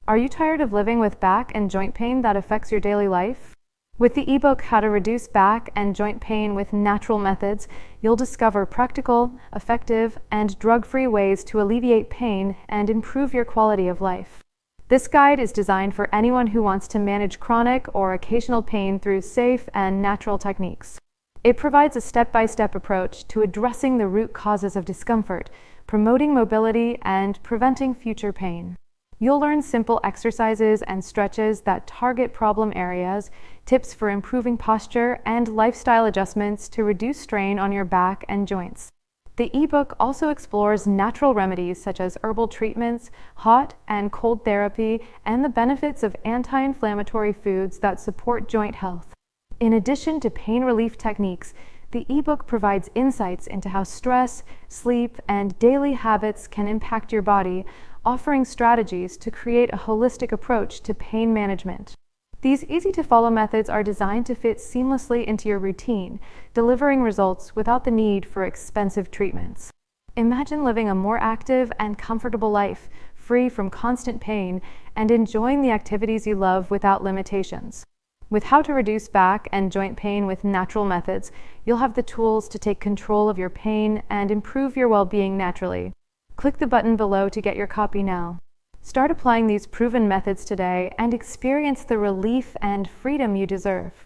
Are you tired of living with back and joint pain that affects your daily life? With the ebook How to Reduce Back and Joint Pain with Natural Methods, you'll discover practical, effective, and drug-free ways to alleviate pain and improve your quality of life. This guide is designed for anyone who wants to manage chronic or occasional pain through safe and natural techniques. It provides a step-by-step approach to addressing the root causes of discomfort, promoting mobility, and preventing future pain. You'll learn simple exercises and stretches that target problem areas, tips for improving posture, and lifestyle adjustments to reduce strain on your back and joints. The ebook also explores natural remedies such as herbal treatments, hot and cold therapy, and the benefits of anti-inflammatory foods that support joint health. In addition to pain relief techniques, the ebook provides insights into how stress, sleep, and daily habits can impact your body, offering strategies to create a holistic approach to pain management. These easy-to-follow methods are designed to fit seamlessly into your routine, delivering results without the need for expensive treatments. Imagine living a more active and comfortable life, free from constant pain, and enjoying the activities you love without limitations. With How to Reduce Back and Joint Pain with Natural Methods, you'll have the tools to take control of your pain and improve your well-being naturally. Click the button below to get your copy now. Start applying these proven methods today and experience the relief and freedom you deserve.